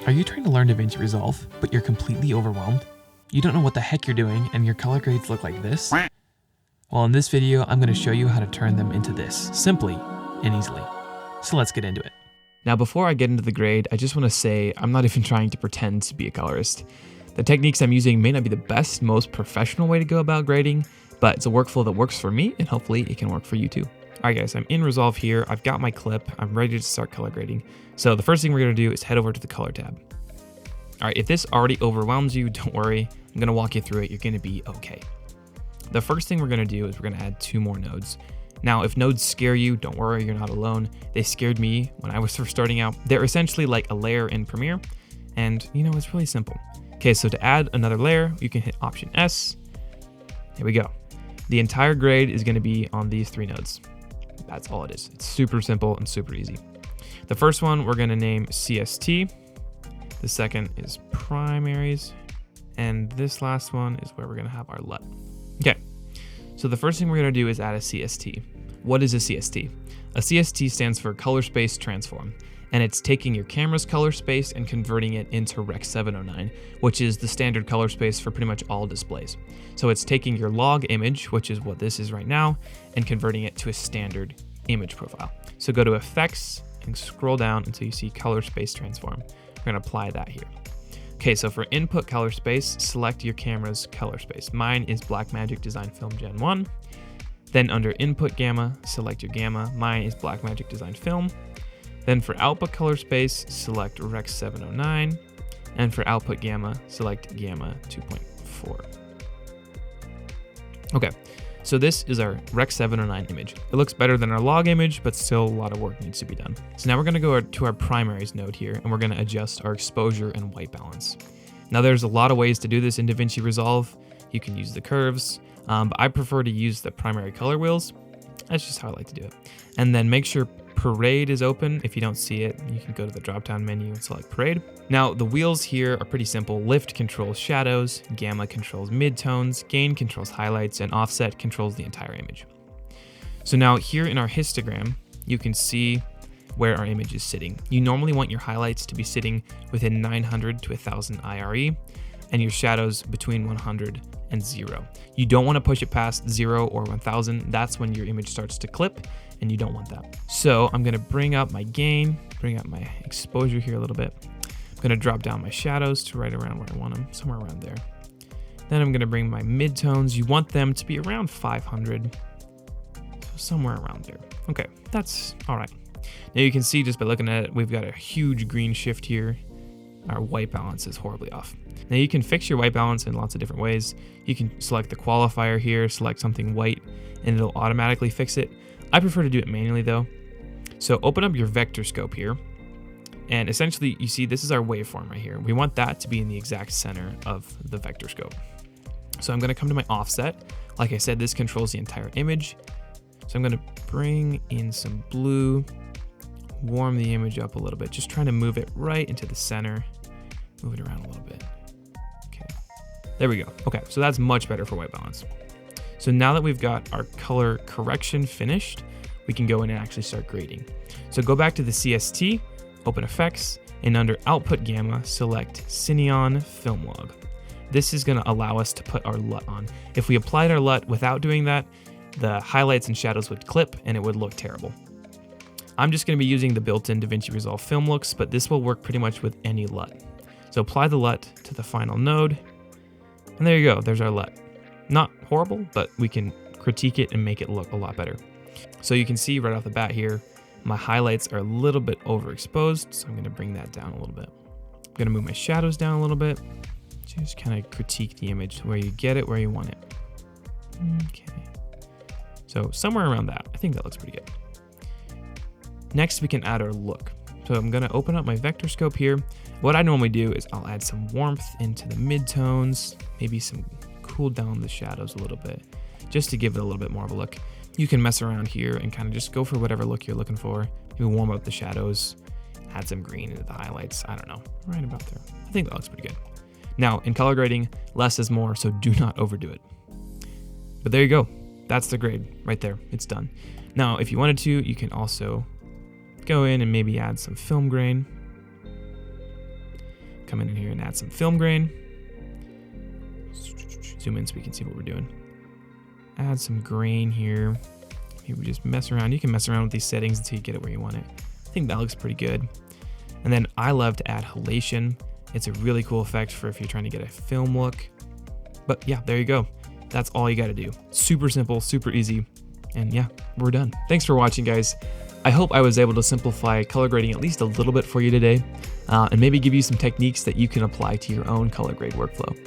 Are you trying to learn DaVinci Resolve, but you're completely overwhelmed? You don't know what the heck you're doing and your color grades look like this? Well, in this video, I'm going to show you how to turn them into this, simply and easily. So let's get into it. Now, before I get into the grade, I just want to say I'm not even trying to pretend to be a colorist. The techniques I'm using may not be the best, most professional way to go about grading, but it's a workflow that works for me, and hopefully it can work for you too. Alright guys, I'm in Resolve here, I've got my clip, I'm ready to start color grading. So the first thing we're going to do is head over to the color tab. Alright, if this already overwhelms you, don't worry, I'm going to walk you through it, you're going to be okay. The first thing we're going to do is we're going to add 2 more nodes. Now, if nodes scare you, don't worry, you're not alone. They scared me when I was first starting out. They're essentially like a layer in Premiere, and you know, it's really simple. Okay, so to add another layer, you can hit Option S. Here we go. The entire grade is going to be on these 3 nodes. That's all it is. It's super simple and super easy. The first one we're going to name CST. The second is primaries. And this last one is where we're going to have our LUT. Okay, so the first thing we're going to do is add a CST. What is a CST? A CST stands for Color Space Transform, and it's taking your camera's color space and converting it into Rec 709, which is the standard color space for pretty much all displays. So it's taking your log image, which is what this is right now, and converting it to a standard image profile. So go to Effects and scroll down until you see Color Space Transform. We're going to apply that here. Okay, so for input color space, select your camera's color space. Mine is Blackmagic Design Film Gen 1. Then under input gamma, select your gamma. Mine is Blackmagic Design Film. Then for output color space, select Rec 709. And for output gamma, select Gamma 2.4. Okay, so this is our Rec 709 image. It looks better than our log image, but still a lot of work needs to be done. So now we're gonna go to our primaries node here, and we're gonna adjust our exposure and white balance. Now there's a lot of ways to do this in DaVinci Resolve. You can use the curves, but I prefer to use the primary color wheels. That's just how I like to do it. And then make sure Parade is open. If you don't see it, you can go to the drop-down menu and select Parade. Now, the wheels here are pretty simple. Lift controls shadows, gamma controls midtones, gain controls highlights, and offset controls the entire image. So now here in our histogram, you can see where our image is sitting. You normally want your highlights to be sitting within 900 to 1000 IRE, and your shadows between 100 and 0. You don't want to push it past 0 or 1000. That's when your image starts to clip, and you don't want that. So I'm going to bring up my gain, bring up my exposure here a little bit. I'm going to drop down my shadows to right around where I want them, somewhere around there. Then I'm going to bring my midtones. You want them to be around 500, so somewhere around there. Okay, that's all right. Now you can see just by looking at it, we've got a huge green shift here. Our white balance is horribly off. Now you can fix your white balance in lots of different ways. You can select the qualifier here, select something white, and it'll automatically fix it. I prefer to do it manually though. So open up your vector scope here, and essentially you see this is our waveform right here. We want that to be in the exact center of the vector scope. So I'm going to come to my offset. Like I said, this controls the entire image. So I'm going to bring in some blue, warm the image up a little bit, just trying to move it right into the center, move it around a little bit. Okay, there we go. Okay, so that's much better for white balance. So now that we've got our color correction finished, we can go in and actually start grading. So go back to the CST, open Effects, and under Output Gamma, select Cineon Film Log. This is going to allow us to put our LUT on. If we applied our LUT without doing that, the highlights and shadows would clip and it would look terrible. I'm just going to be using the built-in DaVinci Resolve film looks, but this will work pretty much with any LUT. So apply the LUT to the final node, and there you go, there's our LUT. Not horrible, but we can critique it and make it look a lot better. So you can see right off the bat here, my highlights are a little bit overexposed, so I'm going to bring that down a little bit. I'm going to move my shadows down a little bit, just kind of critique the image to where you get it where you want it. Okay, so somewhere around that, I think that looks pretty good. Next, we can add our look. So I'm going to open up my vector scope here. What I normally do is I'll add some warmth into the midtones, maybe cool down the shadows a little bit, just to give it a little bit more of a look. You can mess around here and kind of just go for whatever look you're looking for. Maybe warm up the shadows, add some green into the highlights. I don't know, right about there. I think that looks pretty good. Now, in color grading, less is more, so do not overdo it. But there you go. That's the grade right there. It's done. Now, if you wanted to, you can also go in and maybe add some film grain. come in here and add some film grain. Zoom in so we can see what we're doing. Add some grain here. Maybe we just mess around. You can mess around with these settings until you get it where you want it. I think that looks pretty good. And then I love to add halation. It's a really cool effect for if you're trying to get a film look. But yeah, there you go. That's all you got to do. Super simple, super easy. And yeah, we're done. Thanks for watching, guys. I hope I was able to simplify color grading at least a little bit for you today, and maybe give you some techniques that you can apply to your own color grade workflow.